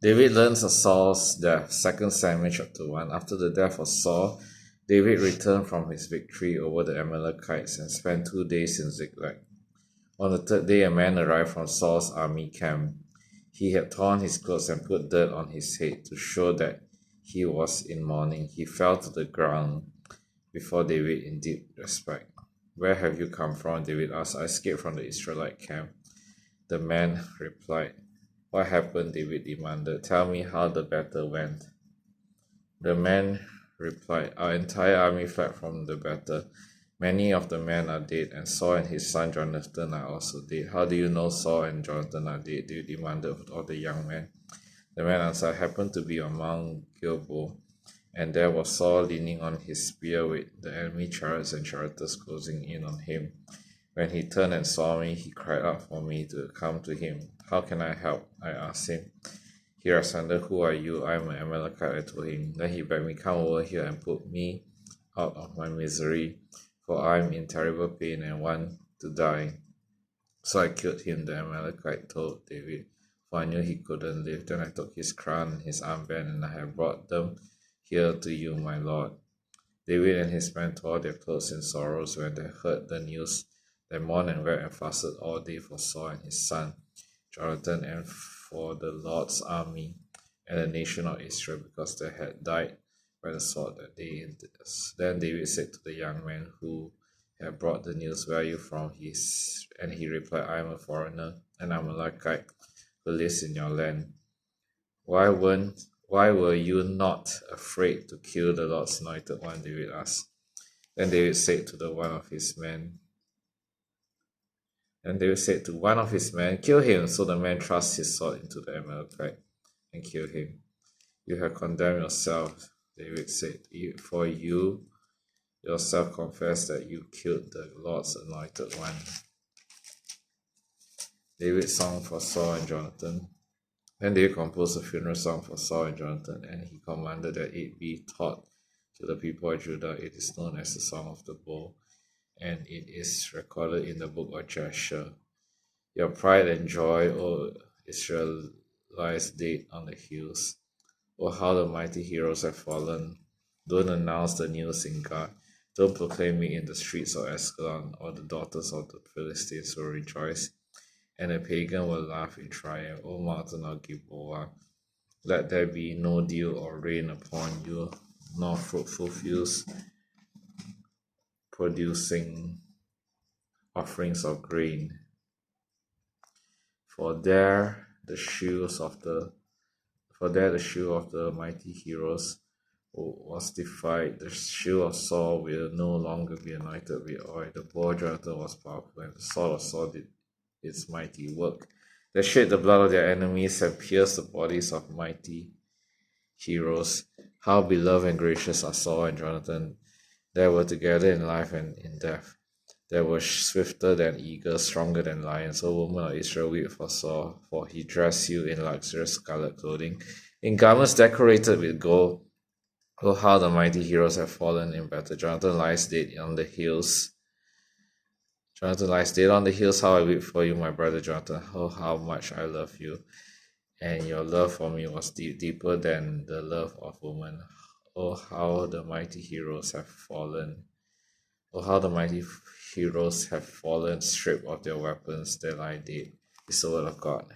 David learns of Saul's death. 2 Samuel chapter 1. After the death of Saul, David returned from his victory over the Amalekites and spent 2 days in Ziklag. On the third day, a man arrived from Saul's army camp. He had torn his clothes and put dirt on his head to show that he was in mourning. He fell to the ground before David in deep respect. "Where have you come from?" David asked. "I escaped from the Israelite camp." The man replied. "What happened?" David demanded. "Tell me how the battle went." The man replied, "Our entire army fled from the battle. Many of the men are dead, and Saul and his son Jonathan are also dead." "How do you know Saul and Jonathan are dead?" David demanded of the young man. The man answered, "I happened to be on Mount Gilboa, and there was Saul leaning on his spear with the enemy chariots and charioteers closing in on him. When he turned and saw me, he cried out for me to come to him. 'How can I help?' I asked him. He responded, 'Who are you?' 'I am an Amalekite,' I told him. Then he begged me, 'Come over here and put me out of my misery, for I am in terrible pain and want to die.' So I killed him," the Amalekite told David, "for I knew he couldn't live. Then I took his crown and his armband, and I have brought them here to you, my lord." David and his men tore their clothes in sorrows when they heard the news. They mourned and wept and fasted all day for Saul and his son Jonathan, and for the Lord's army and the nation of Israel, because they had died by the sword that day. Then David said to the young man who had brought the news, "Where are you from?" And he replied, "I am a foreigner, an Amalekite, who lives in your land. Why were you not afraid to kill the Lord's anointed one?" David asked. Then David said to one of his men, "Kill him." So the man thrust his sword into the Amalekite and killed him. "You have condemned yourself," David said, "for you yourself confessed that you killed the Lord's anointed one." David's song for Saul and Jonathan. Then David composed a funeral song for Saul and Jonathan, and he commanded that it be taught to the people of Judah. It is known as the Song of the Bow, and it is recorded in the book of Jasher. "Your pride and joy, O Israel, lies dead on the hills. Oh, how the mighty heroes have fallen. Don't announce the news in Gath. Don't proclaim it in the streets of Ascalon, or the daughters of the Philistines will rejoice, and the pagan will laugh in triumph. O mountain of Gilboa, let there be no dew or rain upon you, nor fruitful fields producing offerings of grain. For there the shoe of the mighty heroes was defied. The shoe of Saul will no longer be anointed with oil. The bow of Jonathan was powerful, and the sword of Saul did its mighty work. They shed the blood of their enemies and pierced the bodies of mighty heroes. How beloved and gracious are Saul and Jonathan. They were together in life and in death. They were swifter than eagles, stronger than lions. O woman of Israel, weep for Saul, for he dressed you in luxurious scarlet clothing, in garments decorated with gold. Oh, how the mighty heroes have fallen in battle. Jonathan lies dead on the hills. How I weep for you, my brother Jonathan. Oh, how much I love you. And your love for me was deeper than the love of woman. Oh, how the mighty heroes have fallen. Oh, how the mighty heroes have fallen, stripped of their weapons. They lie dead. It's the word of God.